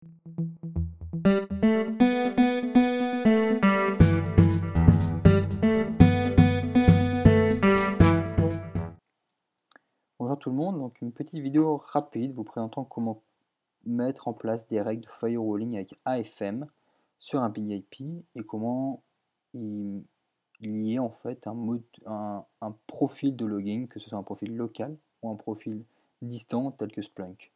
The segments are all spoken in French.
Bonjour tout le monde, donc une petite vidéo rapide vous présentant comment mettre en place des règles de firewalling avec AFM sur un Big IP et comment y lier en fait un profil de logging, que ce soit un profil local ou un profil distant tel que Splunk.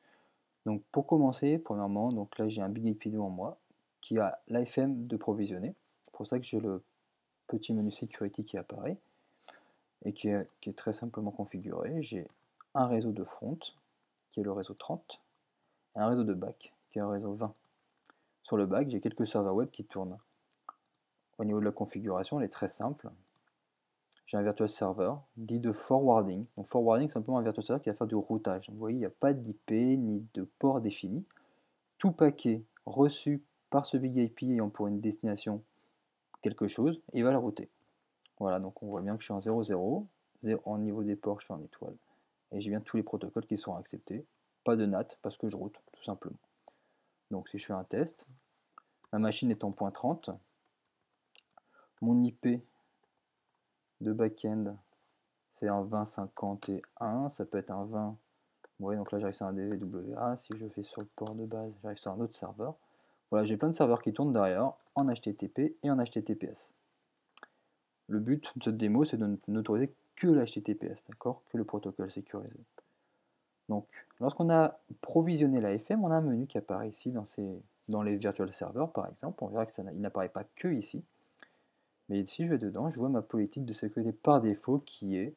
Donc pour commencer, premièrement, donc là j'ai un Big IP devant moi qui a l'AFM de provisionner. C'est pour ça que j'ai le petit menu Security qui apparaît et qui est très simplement configuré. J'ai un réseau de front, qui est le réseau 30, et un réseau de back, qui est le réseau 20. Sur le back, j'ai quelques serveurs web qui tournent. Au niveau de la configuration, elle est très simple. J'ai un virtual server dit de forwarding. Donc forwarding, c'est simplement un virtual server qui va faire du routage. Donc, vous voyez, il n'y a pas d'IP ni de port défini. Tout paquet reçu par ce Big IP ayant pour une destination quelque chose, il va le router. Voilà, donc on voit bien que je suis en 0,0. En niveau des ports, je suis en étoile. Et j'ai bien tous les protocoles qui sont acceptés. Pas de NAT parce que je route, tout simplement. Donc si je fais un test, ma machine est en point 30. Mon IP de backend, c'est un 2051. Ça peut être un 20. Vous voyez, donc là j'arrive sur un DVWA. Si je fais sur le port de base, j'arrive sur un autre serveur. Voilà, j'ai plein de serveurs qui tournent derrière en HTTP et en HTTPS. Le but de cette démo, c'est de n'autoriser que l'HTTPS, d'accord, que le protocole sécurisé. Donc, lorsqu'on a provisionné la FM, on a un menu qui apparaît ici dans les virtual servers, par exemple. On verra qu'il n'apparaît pas que ici. Mais si je vais dedans, je vois ma politique de sécurité par défaut qui est,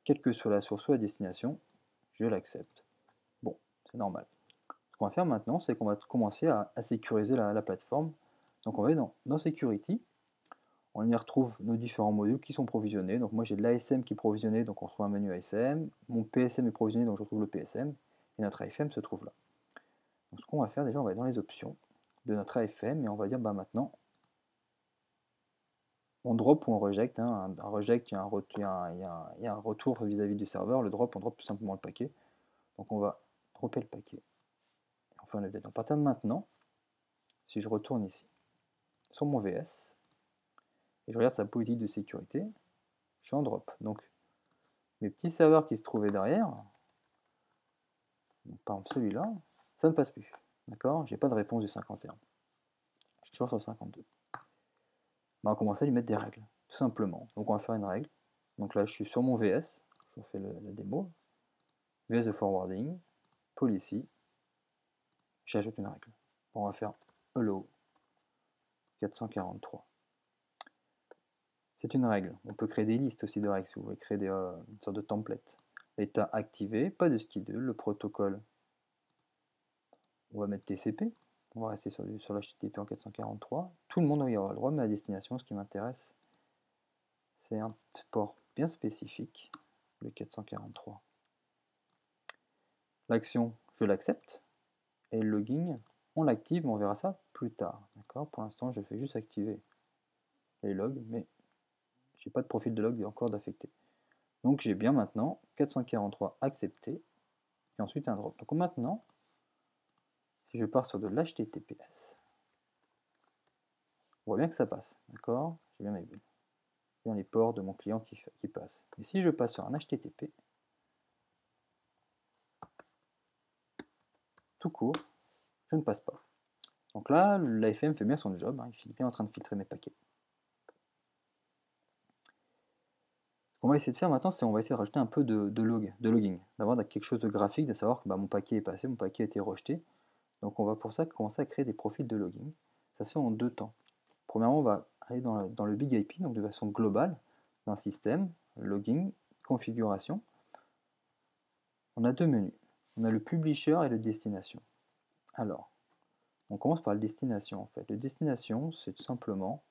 quelle que soit la source ou la destination, je l'accepte. Bon, c'est normal. Ce qu'on va faire maintenant, c'est qu'on va commencer à sécuriser la plateforme. Donc on va aller dans Security. On y retrouve nos différents modules qui sont provisionnés. Donc moi j'ai de l'ASM qui est provisionné, donc on retrouve un menu ASM. Mon PSM est provisionné, donc je retrouve le PSM. Et notre AFM se trouve là. Donc ce qu'on va faire déjà, on va aller dans les options de notre AFM et on va dire bah maintenant on drop ou on reject. Un reject, il y a un retour vis-à-vis du serveur. Le drop, on drop tout simplement le paquet. Donc on va dropper le paquet. Enfin le update. À partir de maintenant, si je retourne ici sur mon VS et je regarde sa politique de sécurité, je suis en drop. Donc mes petits serveurs qui se trouvaient derrière, donc, par exemple celui-là, ça ne passe plus. D'accord? J'ai pas de réponse du 51. Je suis toujours sur le 52. On va commencer à lui mettre des règles, tout simplement. Donc on va faire une règle. Donc là je suis sur mon VS, je vous fais la démo. VS de forwarding, policy, j'ajoute une règle. On va faire allow 443. C'est une règle. On peut créer des listes aussi de règles si vous voulez créer une sorte de template. L'état activé, pas de SKIDL, le protocole, on va mettre TCP. On va rester sur l'HTTP en 443. Tout le monde y aura le droit, mais la destination, ce qui m'intéresse, c'est un port bien spécifique, le 443. L'action, je l'accepte. Et le logging, on l'active, mais on verra ça plus tard. Pour l'instant, je fais juste activer les logs, mais je n'ai pas de profil de log encore d'affecté. Donc j'ai bien maintenant 443 accepté, et ensuite un drop. Donc maintenant, si je pars sur de l'HTTPS, on voit bien que ça passe, d'accord? J'ai bien mes bulles. J'ai bien les ports de mon client qui passent. Et si je passe sur un HTTP, tout court, je ne passe pas. Donc là, l'AFM fait bien son job, il est bien en train de filtrer mes paquets. Ce qu'on va essayer de faire maintenant, c'est on va essayer de rajouter un peu de logging, d'avoir quelque chose de graphique, de savoir que mon paquet est passé, mon paquet a été rejeté. Donc on va pour ça commencer à créer des profils de logging. Ça se fait en deux temps. Premièrement, on va aller dans le Big IP, donc de façon globale, dans système, logging, configuration. On a deux menus. On a le publisher et le destination. Alors, on commence par le destination en fait. Le destination, c'est tout simplement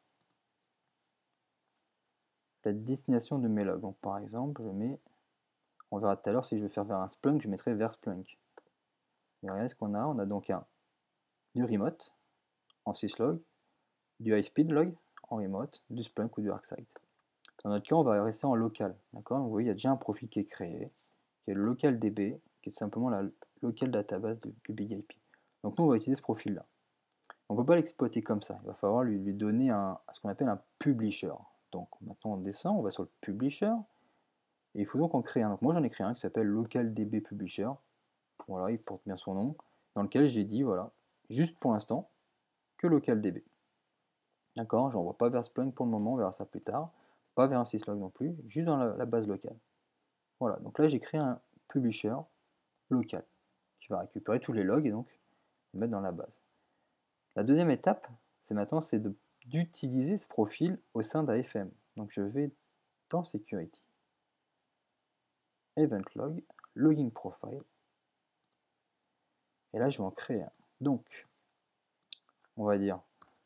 la destination de mes logs. Donc par exemple, je mets, on verra tout à l'heure, si je veux faire vers un Splunk, je mettrai vers Splunk. Et regardez ce qu'on a. On a donc du remote en syslog, du high-speed log en remote, du Splunk ou du ArcSight. Dans notre cas, on va rester en local. D'accord? Vous voyez, il y a déjà un profil qui est créé, qui est le local DB, qui est simplement la local database du Big IP. Donc nous, on va utiliser ce profil-là. On ne peut pas l'exploiter comme ça. Il va falloir lui donner ce qu'on appelle un publisher. Donc maintenant, on descend, on va sur le publisher. Et il faut donc en créer un. Donc moi, j'en ai créé un qui s'appelle LocalDB Publisher. Voilà, il porte bien son nom. Dans lequel j'ai dit, voilà, juste pour l'instant, que LocalDB. D'accord, j'envoie pas vers Splunk pour le moment, on verra ça plus tard. Pas vers un syslog non plus, juste dans la base locale. Voilà, donc là j'ai créé un publisher local qui va récupérer tous les logs et donc les mettre dans la base. La deuxième étape, c'est maintenant d'utiliser ce profil au sein d'AFM. Donc je vais dans Security, Event Log, Logging Profile, et là je vais en créer un. Donc, on va dire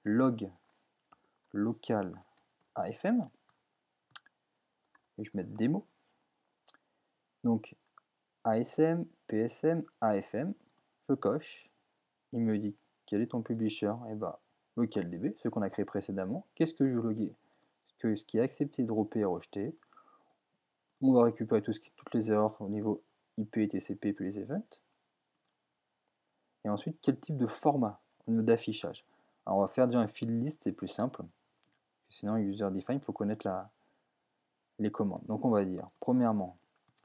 log local AFM, et je vais mettre démo. Donc ASM, PSM, AFM, je coche, il me dit quel est ton publisher, et bah LocalDB, ce qu'on a créé précédemment. Qu'est-ce que je veux loguer? Ce qui est accepté, droppé et rejeté. On va récupérer toutes les erreurs au niveau IP et TCP puis les events. Et ensuite, quel type de format au niveau d'affichage? Alors on va faire déjà un field list, c'est plus simple. Sinon, user define, il faut connaître les commandes. Donc on va dire, premièrement,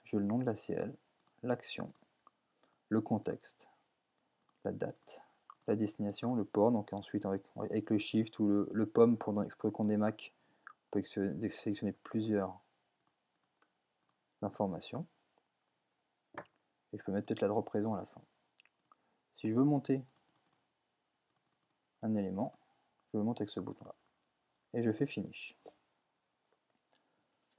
je veux le nom de la CL, l'action, le contexte, la date, la destination, le port, donc ensuite avec le shift ou le POM pour qu'on démaque, on peut sélectionner plusieurs informations. Et je peux mettre peut-être la drop raison à la fin. Si je veux monter un élément, je le monte avec ce bouton-là. Et je fais finish.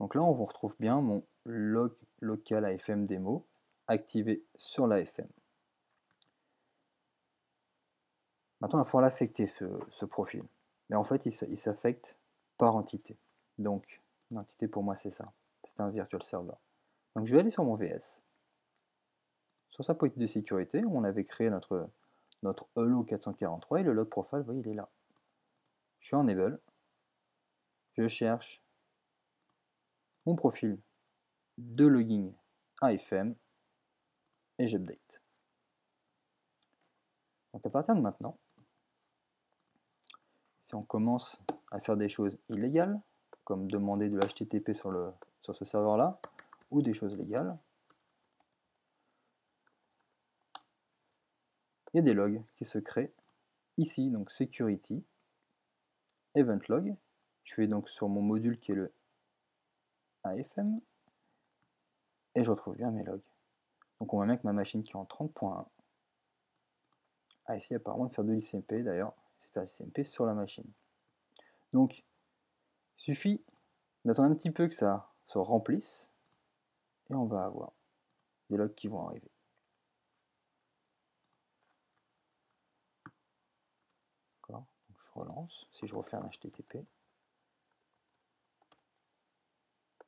Donc là, on vous retrouve bien mon log local AFM démo activé sur l'AFM. Maintenant, il va falloir l'affecter, ce profil. Mais en fait, il s'affecte par entité. Donc, une entité pour moi, c'est ça. C'est un virtual server. Donc, je vais aller sur mon VS. Sur sa politique de sécurité, on avait créé notre Hello 443 et le log profile, vous voyez, il est là. Je suis en enable. Je cherche mon profil de logging AFM et j'update. Donc, à partir de maintenant, si on commence à faire des choses illégales, comme demander de l'HTTP sur ce serveur-là, ou des choses légales, il y a des logs qui se créent ici, donc Security, Event Log. Je vais donc sur mon module qui est le AFM, et je retrouve bien mes logs. Donc on voit bien que ma machine qui est en 30.1 a essayé apparemment de faire de l'ICMP, d'ailleurs, c'est faire l'ICMP sur la machine. Donc, il suffit d'attendre un petit peu que ça se remplisse, et on va avoir des logs qui vont arriver. Donc je relance, si je refais un HTTP,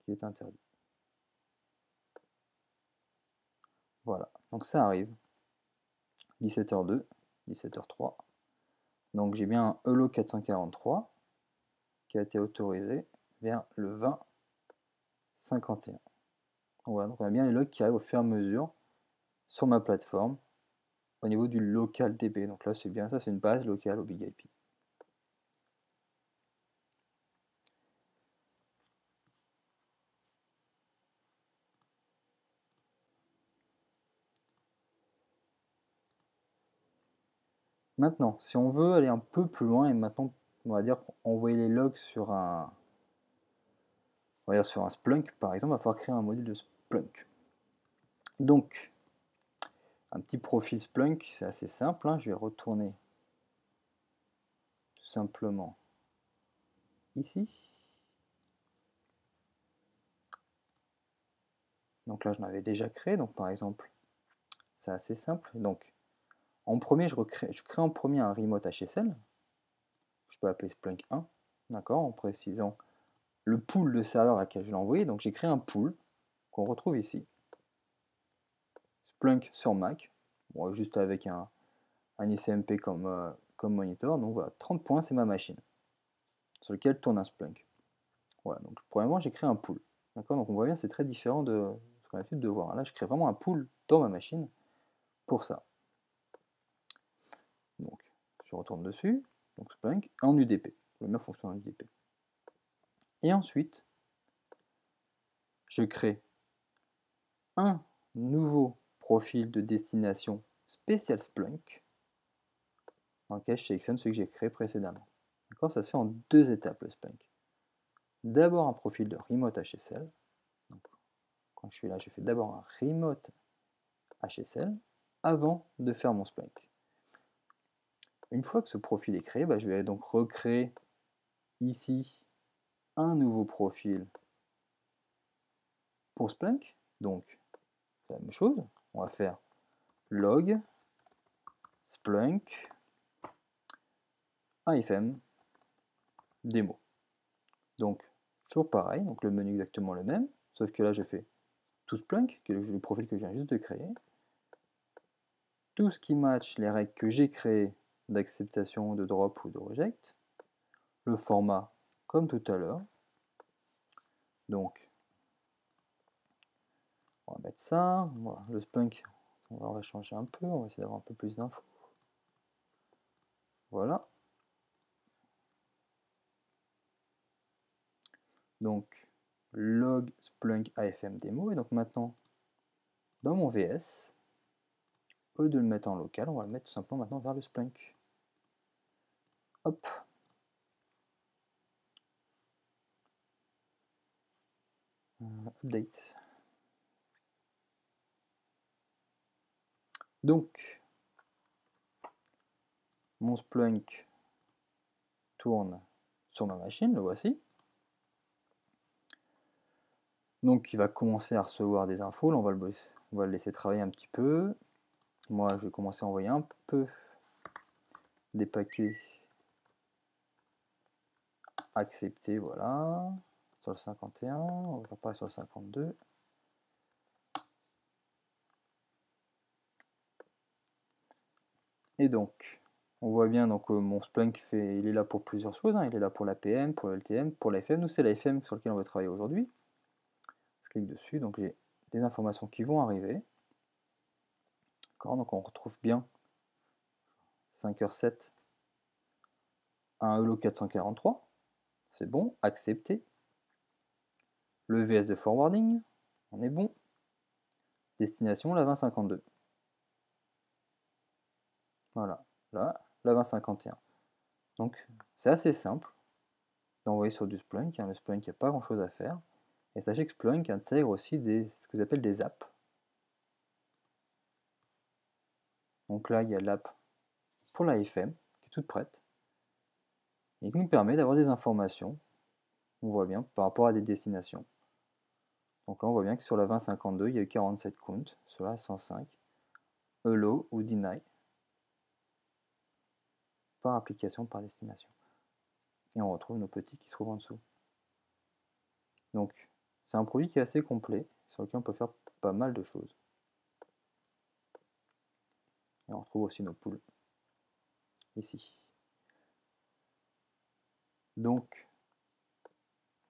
qui est interdit. Voilà, donc ça arrive. 17h02, 17h03. Donc j'ai bien un Hello 443 qui a été autorisé vers le 20-51. Voilà, donc on a bien les logs qui arrivent au fur et à mesure sur ma plateforme au niveau du local DB. Donc là c'est bien ça, c'est une base locale au Big IP. Maintenant, si on veut aller un peu plus loin et maintenant on va dire envoyer les logs sur un Splunk par exemple, il va falloir créer un module de Splunk. Donc, un petit profil Splunk, c'est assez simple, hein. Je vais retourner tout simplement ici. Donc là, je l'avais déjà créé, donc par exemple, c'est assez simple. Donc, en premier, je crée en premier un remote HSL. Je peux appeler Splunk 1, d'accord, en précisant le pool de serveurs à laquelle je l'ai envoyé. Donc j'ai créé un pool qu'on retrouve ici. Splunk sur Mac, bon, juste avec un ICMP comme monitor. Donc voilà, 30 points, c'est ma machine sur lequel tourne un Splunk. Voilà, donc premièrement, j'ai créé un pool. D'accord, donc on voit bien, c'est très différent de ce qu'on a l'habitude de voir. Là, je crée vraiment un pool dans ma machine pour ça. je retourne dessus, donc Splunk, en UDP, la même fonction en UDP. Et ensuite, je crée un nouveau profil de destination spécial Splunk, dans lequel je sélectionne celui que j'ai créé précédemment. D'accord, ça se fait en 2 étapes le Splunk. D'abord un profil de remote HSL. Donc, quand je suis là, je fais d'abord un remote HSL avant de faire mon Splunk. Une fois que ce profil est créé, je vais donc recréer ici un nouveau profil pour Splunk. Donc, la même chose, on va faire log Splunk AFM démo. Donc, toujours pareil, donc le menu exactement le même, sauf que là je fais tout Splunk, qui est le profil que je viens juste de créer, tout ce qui match les règles que j'ai créées d'acceptation, de drop ou de reject, le format comme tout à l'heure. Donc, on va mettre ça, voilà, le Splunk, on va changer un peu, on va essayer d'avoir un peu plus d'infos. Voilà. Donc, log Splunk AFM démo, et donc maintenant, dans mon VS, au lieu de le mettre en local, on va le mettre tout simplement maintenant vers le Splunk. Hop. Update. Donc, mon Splunk tourne sur ma machine, le voici. Donc il va commencer à recevoir des infos, là on va le laisser travailler un petit peu. Moi je vais commencer à envoyer un peu des paquets acceptés, voilà, sur le 51, on va faire pareil sur le 52. Et donc, on voit bien donc mon Splunk il est là pour plusieurs choses, hein. Il est là pour l'APM, pour l'LTM, pour l'AFM. Nous c'est l'AFM sur lequel on va travailler aujourd'hui. Je clique dessus, donc j'ai des informations qui vont arriver. Donc on retrouve bien 5h07 un Hello 443, c'est bon, accepté. Le VS de forwarding, on est bon. Destination, la 2052. Voilà, là, la 2051. Donc c'est assez simple d'envoyer sur du Splunk, hein. Le Splunk, il n'y a pas grand chose à faire. Et sachez que Splunk intègre aussi ce que j'appelle des apps. Donc là, il y a l'app pour la FM, qui est toute prête, et qui nous permet d'avoir des informations, on voit bien, par rapport à des destinations. Donc là, on voit bien que sur la 2052, il y a eu 47 counts, sur la 105, hello ou deny, par application, par destination. Et on retrouve nos petits qui se trouvent en dessous. Donc, c'est un produit qui est assez complet, sur lequel on peut faire pas mal de choses. Et on retrouve aussi nos poules, ici. Donc,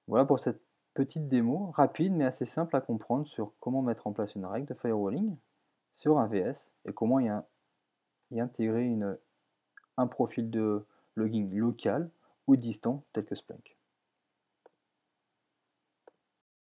voilà pour cette petite démo, rapide mais assez simple à comprendre sur comment mettre en place une règle de firewalling sur un VS et comment y intégrer un profil de logging local ou distant tel que Splunk.